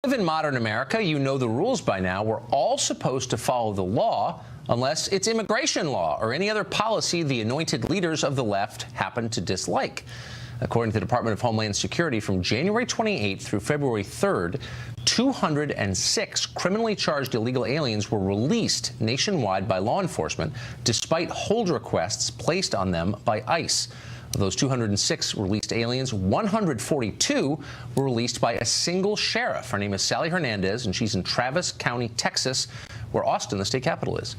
Live in modern America, you know the rules by now. We're all supposed to follow the law unless it's immigration law or any other policy the anointed leaders of the left happen to dislike. According to the Department of Homeland Security, from January 28th through February 3rd, 206 criminally charged illegal aliens were released nationwide by law enforcement, despite hold requests placed on them by ICE. Of those 206 released aliens, 142 were released by a single sheriff. Her name is Sally Hernandez, and she's in Travis County, Texas, where Austin, the state capital, is.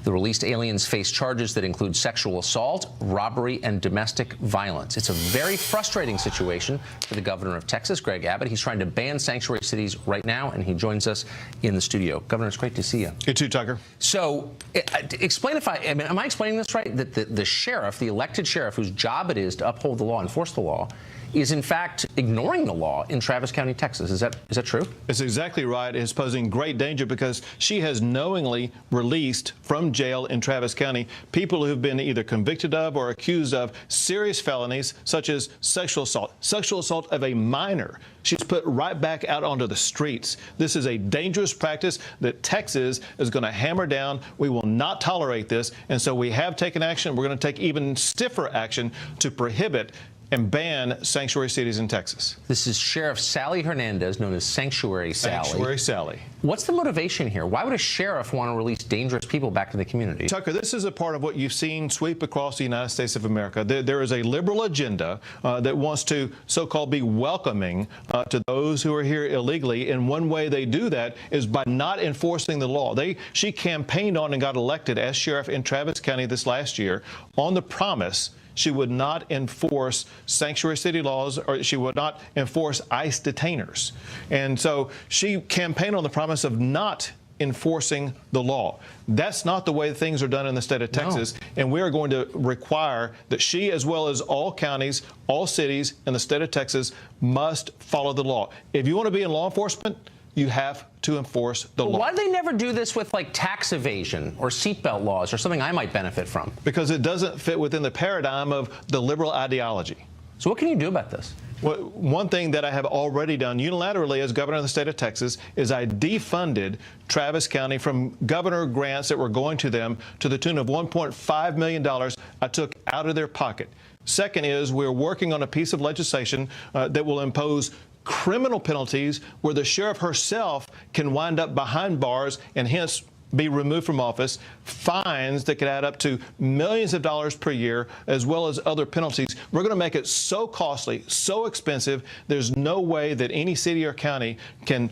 The released aliens face charges that include sexual assault, robbery, and domestic violence. It's a very frustrating situation for the governor of Texas, Greg Abbott. He's trying to ban sanctuary cities right now, and he joins us in the studio. Governor, it's great to see you. You too, Tucker. So explain am I explaining this right? That the sheriff, the elected sheriff, whose job it is to uphold the law, enforce the law, is in fact ignoring the law in Travis County, Texas. Is that true? It's exactly right. It's posing great danger because she has knowingly released from jail in Travis County people who've been either convicted of or accused of serious felonies such as sexual assault of a minor. She's put right back out onto the streets. This is a dangerous practice that Texas is going to hammer down. We will not tolerate this. And so we have taken action. We're going to take even stiffer action to prohibit and ban sanctuary cities in Texas. This is Sheriff Sally Hernandez, known as Sanctuary Sally. Sanctuary Sally. What's the motivation here? Why would a sheriff want to release dangerous people back to the community? Tucker, this is a part of what you've seen sweep across the United States of America. There is a liberal agenda that wants to so-called be welcoming to those who are here illegally. And one way they do that is by not enforcing the law. She campaigned on and got elected as sheriff in Travis County this last year on the promise she would not enforce sanctuary city laws, or she would not enforce ICE detainers. And so she campaigned on the promise of not enforcing the law. That's not the way things are done in the state of Texas. No. And we are going to require that she, as well as all counties, all cities in the state of Texas, must follow the law. If you want to be in law enforcement, you have to enforce the law. Why do they never do this with like tax evasion or seatbelt laws or something I might benefit from? Because it doesn't fit within the paradigm of the liberal ideology. So what can you do about this? Well, one thing that I have already done unilaterally as governor of the state of Texas is I defunded Travis County from governor grants that were going to them to the tune of $1.5 million I took out of their pocket. Second is we're working on a piece of legislation that will impose criminal penalties where the sheriff herself can wind up behind bars and hence be removed from office, fines that could add up to millions of dollars per year, as well as other penalties. We're going to make it so costly, so expensive, there's no way that any city or county can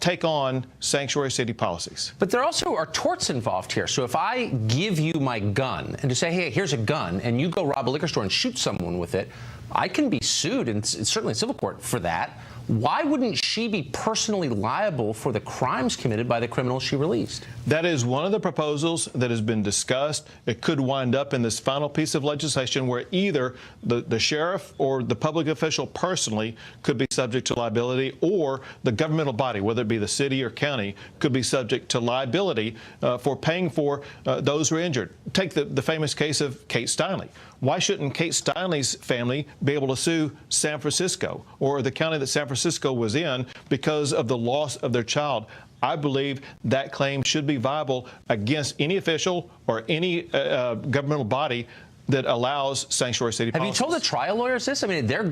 take on sanctuary city policies. But there also are torts involved here. So if I give you my gun and to say, hey, here's a gun, and you go rob a liquor store and shoot someone with it, I can be sued, and certainly in civil court, for that. Why wouldn't she be personally liable for the crimes committed by the criminals she released? That is one of the proposals that has been discussed. It could wind up in this final piece of legislation where either the sheriff or the public official personally could be subject to liability, or the governmental body, whether it be the city or county, could be subject to liability for paying for those who are injured. Take the famous case of Kate Steinle. Why shouldn't Kate Steinle's family be able to sue San Francisco or the county that San Francisco was in because of the loss of their child? I believe that claim should be viable against any official or any governmental body that allows sanctuary city policies. Have you told the trial lawyers this? I mean, they're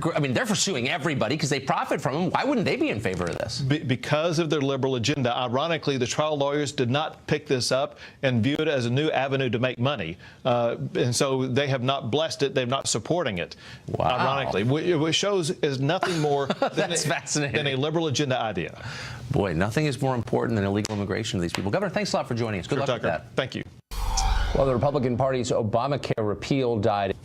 pursuing everybody because they profit from them. Why wouldn't they be in favor of this? Because of their liberal agenda. Ironically, the trial lawyers did not pick this up and view it as a new avenue to make money. And so they have not blessed it. They're not supporting it. Wow. Ironically, which shows is nothing more than, than a liberal agenda idea. Boy, nothing is more important than illegal immigration to these people. Governor, thanks a lot for joining us. Good luck with that. Thank you. Well, the Republican Party's Obamacare repeal died.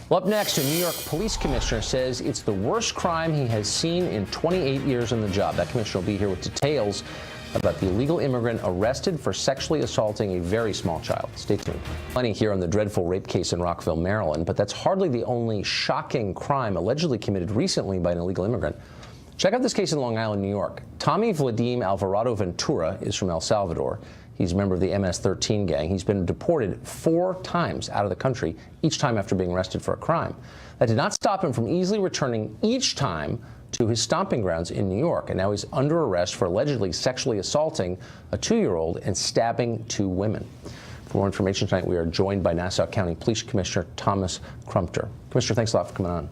Well, up next, a New York police commissioner says it's the worst crime he has seen in 28 years on the job. That commissioner will be here with details about the illegal immigrant arrested for sexually assaulting a very small child. Stay tuned. Plenty here on the dreadful rape case in Rockville, Maryland, but that's hardly the only shocking crime allegedly committed recently by an illegal immigrant. Check out this case in Long Island, New York. Tommy Vladim Alvarado Ventura is from El Salvador. He's a member of the MS-13 gang. He's been deported 4 times out of the country, each time after being arrested for a crime. That did not stop him from easily returning each time to his stomping grounds in New York, and now he's under arrest for allegedly sexually assaulting a 2-year-old and stabbing 2 women. For more information tonight, we are joined by Nassau County Police Commissioner Thomas Crumpter. Commissioner, thanks a lot for coming on.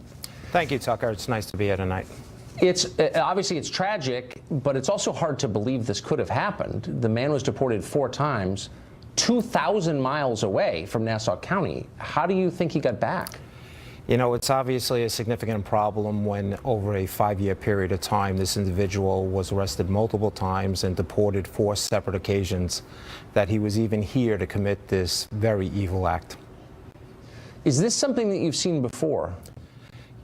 Thank you, Tucker. It's nice to be here tonight. It's obviously it's tragic, but it's also hard to believe this could have happened. The man was deported 4 times, 2,000 miles away from Nassau County. How do you think he got back? You know, it's obviously a significant problem when over a 5-year period of time, this individual was arrested multiple times and deported 4 separate occasions, that he was even here to commit this very evil act. Is this something that you've seen before?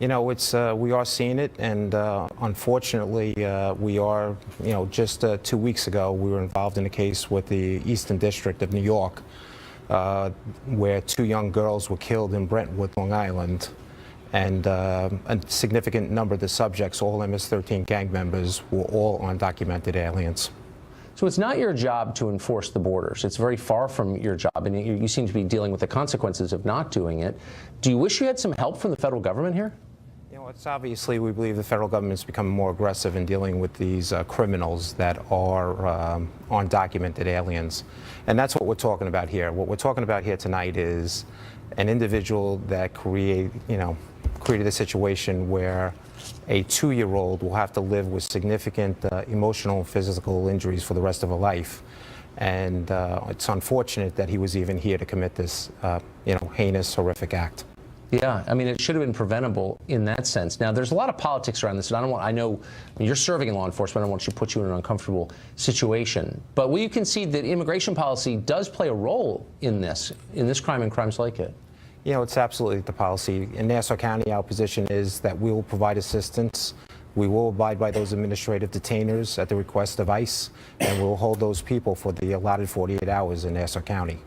You know, it's we are seeing it, and unfortunately, we are. You know, just 2 weeks ago, we were involved in a case with the Eastern District of New York, where 2 young girls were killed in Brentwood, Long Island, and a significant number of the subjects, all MS-13 gang members, were all undocumented aliens. So it's not your job to enforce the borders. It's very far from your job, and you seem to be dealing with the consequences of not doing it. Do you wish you had some help from the federal government here? You know, it's obviously, we believe the federal government's becoming more aggressive in dealing with these criminals that are undocumented aliens. And that's what we're talking about here. What we're talking about here tonight is an individual that created a situation where a 2-year-old will have to live with significant emotional and physical injuries for the rest of her life. And it's unfortunate that he was even here to commit this, heinous, horrific act. Yeah, I mean, it should have been preventable in that sense. Now, there's a lot of politics around this, and I know you're serving in law enforcement. I don't want to put you in an uncomfortable situation. But will you concede that immigration policy does play a role in this crime and crimes like it? You know, it's absolutely the policy. In Nassau County, our position is that we will provide assistance. We will abide by those administrative detainers at the request of ICE, and we'll hold those people for the allotted 48 hours in Nassau County.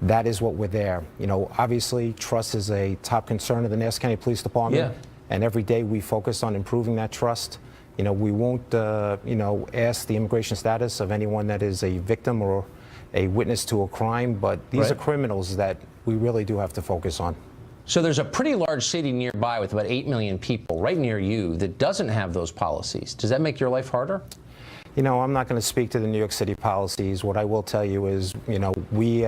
That is what we're there. You know, obviously, trust is a top concern of the Nassau County Police Department, and every day we focus on improving that trust. You know, we won't, ask the immigration status of anyone that is a victim or a witness to a crime, but these are criminals that we really do have to focus on. So there's a pretty large city nearby with about 8 million people right near you that doesn't have those policies. Does that make your life harder? You know, I'm not going to speak to the New York City policies. What I will tell you is, we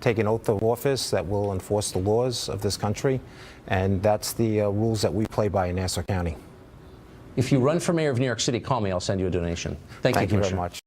take an oath of office that will enforce the laws of this country, and that's the rules that we play by in Nassau County. If you run for mayor of New York City, call me. I'll send you a donation. Thank you, Thank you very Commissioner. much.